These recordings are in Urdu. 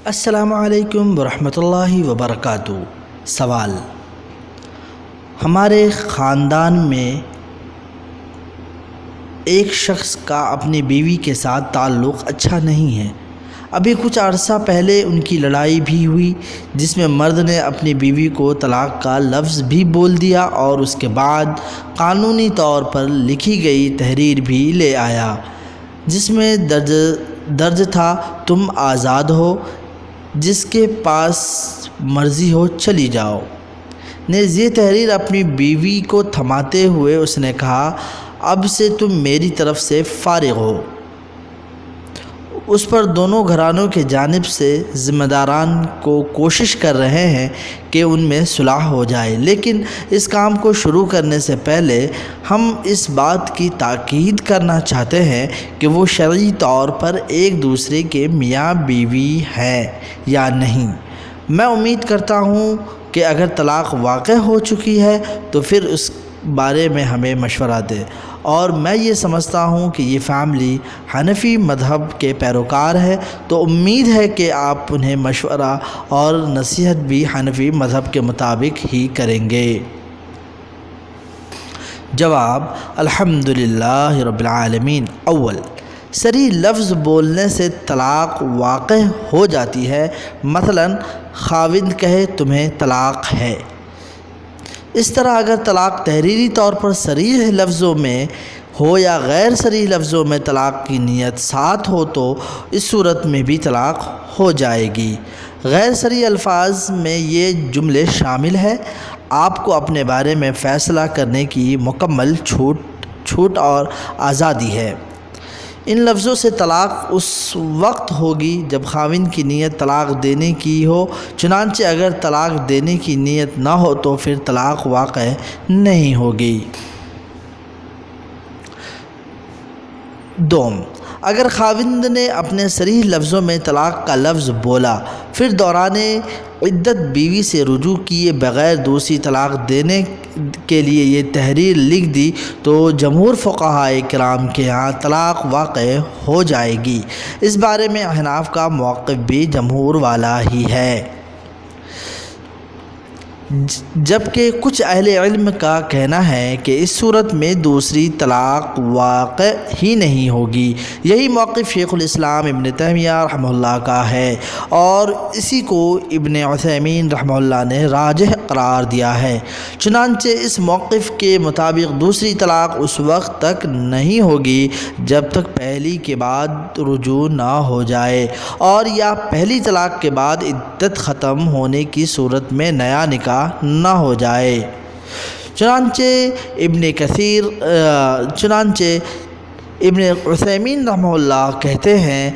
السلام علیکم ورحمۃ اللہ وبرکاتہ۔ سوال: ہمارے خاندان میں ایک شخص کا اپنی بیوی کے ساتھ تعلق اچھا نہیں ہے۔ ابھی کچھ عرصہ پہلے ان کی لڑائی بھی ہوئی، جس میں مرد نے اپنی بیوی کو طلاق کا لفظ بھی بول دیا اور اس کے بعد قانونی طور پر لکھی گئی تحریر بھی لے آیا، جس میں درج تھا تم آزاد ہو، جس کے پاس مرضی ہو چلی جاؤ۔ نیز یہ تحریر اپنی بیوی کو تھماتے ہوئے اس نے کہا، اب سے تم میری طرف سے فارغ ہو۔ اس پر دونوں گھرانوں کے جانب سے ذمہ داران کوشش کر رہے ہیں کہ ان میں صلح ہو جائے، لیکن اس کام کو شروع کرنے سے پہلے ہم اس بات کی تاکید کرنا چاہتے ہیں کہ وہ شرعی طور پر ایک دوسرے کے میاں بیوی ہیں یا نہیں۔ میں امید کرتا ہوں کہ اگر طلاق واقع ہو چکی ہے تو پھر اس بارے میں ہمیں مشورہ دیں، اور میں یہ سمجھتا ہوں کہ یہ فیملی حنفی مذہب کے پیروکار ہے، تو امید ہے کہ آپ انہیں مشورہ اور نصیحت بھی حنفی مذہب کے مطابق ہی کریں گے۔ جواب: الحمدللہ رب العالمین۔ اول، صریح لفظ بولنے سے طلاق واقع ہو جاتی ہے۔ مثلا خاوند کہے تمہیں طلاق ہے۔ اس طرح اگر طلاق تحریری طور پر صریح لفظوں میں ہو یا غیر صریح لفظوں میں طلاق کی نیت ساتھ ہو تو اس صورت میں بھی طلاق ہو جائے گی۔ غیر صریح الفاظ میں یہ جملے شامل ہیں: آپ کو اپنے بارے میں فیصلہ کرنے کی مکمل چھوٹ اور آزادی ہے۔ ان لفظوں سے طلاق اس وقت ہوگی جب خاوند کی نیت طلاق دینے کی ہو، چنانچہ اگر طلاق دینے کی نیت نہ ہو تو پھر طلاق واقع نہیں ہوگی۔ دوم، اگر خاوند نے اپنے صریح لفظوں میں طلاق کا لفظ بولا، پھر دوران عدت بیوی سے رجوع کیے بغیر دوسری طلاق دینے کے لیے یہ تحریر لکھ دی تو جمہور فقہائے کرام کے ہاں طلاق واقع ہو جائے گی۔ اس بارے میں احناف کا موقف بھی جمہور والا ہی ہے، جبکہ کچھ اہل علم کا کہنا ہے کہ اس صورت میں دوسری طلاق واقع ہی نہیں ہوگی۔ یہی موقف شیخ الاسلام ابن تیمیہ رحمہ اللہ کا ہے، اور اسی کو ابن عثیمین رحمہ اللہ نے راجح قرار دیا ہے۔ چنانچہ اس موقف کے مطابق دوسری طلاق اس وقت تک نہیں ہوگی جب تک پہلی کے بعد رجوع نہ ہو جائے، اور یا پہلی طلاق کے بعد عدت ختم ہونے کی صورت میں نیا نکاح نہ ہو جائے۔ چنانچہ ابن عثیمین رحمہ اللہ کہتے ہیں،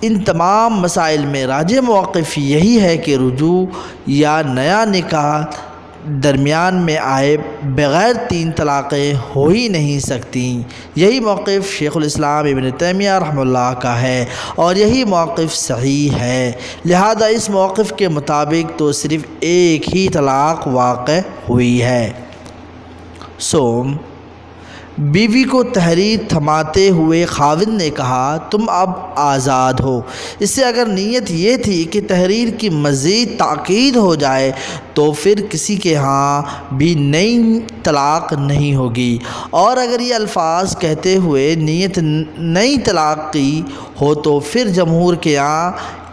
ان تمام مسائل میں راجح موقف یہی ہے کہ رجوع یا نیا نکاح درمیان میں آئے بغیر تین طلاقیں ہو ہی نہیں سکتیں۔ یہی موقف شیخ الاسلام ابن تیمیہ رحمہ اللہ کا ہے، اور یہی موقف صحیح ہے۔ لہذا اس موقف کے مطابق تو صرف ایک ہی طلاق واقع ہوئی ہے۔ سوم، بیوی کو تحریر تھماتے ہوئے خاوند نے کہا تم اب آزاد ہو۔ اس سے اگر نیت یہ تھی کہ تحریر کی مزید تاکید ہو جائے تو پھر کسی کے ہاں بھی نئی طلاق نہیں ہوگی، اور اگر یہ الفاظ کہتے ہوئے نیت نئی طلاق کی ہو تو پھر جمہور کے ہاں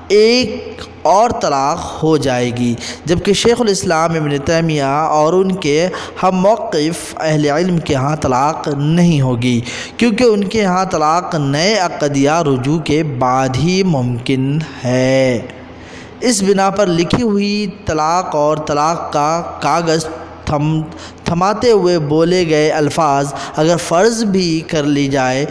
ایک اور طلاق ہو جائے گی، جبکہ شیخ الاسلام ابن تیمیہ اور ان کے ہم موقف اہل علم کے ہاں طلاق نہیں ہوگی، کیونکہ ان کے ہاں طلاق نئے عقد یا رجوع کے بعد ہی ممکن ہے۔ اس بنا پر لکھی ہوئی طلاق اور طلاق کا کاغذ تھماتے ہوئے بولے گئے الفاظ اگر فرض بھی کر لی جائے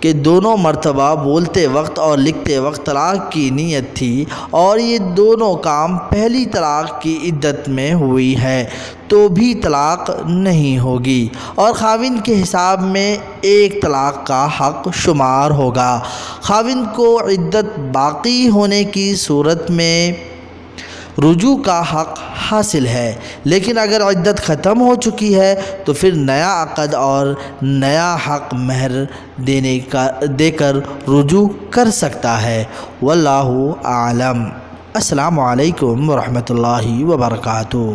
کہ دونوں مرتبہ بولتے وقت اور لکھتے وقت طلاق کی نیت تھی، اور یہ دونوں کام پہلی طلاق کی عدت میں ہوئی ہے، تو بھی طلاق نہیں ہوگی، اور خاوند کے حساب میں ایک طلاق کا حق شمار ہوگا۔ خاوند کو عدت باقی ہونے کی صورت میں رجوع کا حق حاصل ہے، لیکن اگر عدت ختم ہو چکی ہے تو پھر نیا عقد اور نیا حق مہر دے کر رجوع کر سکتا ہے۔ واللہ اعلم۔ السلام علیکم ورحمۃ اللہ وبرکاتہ۔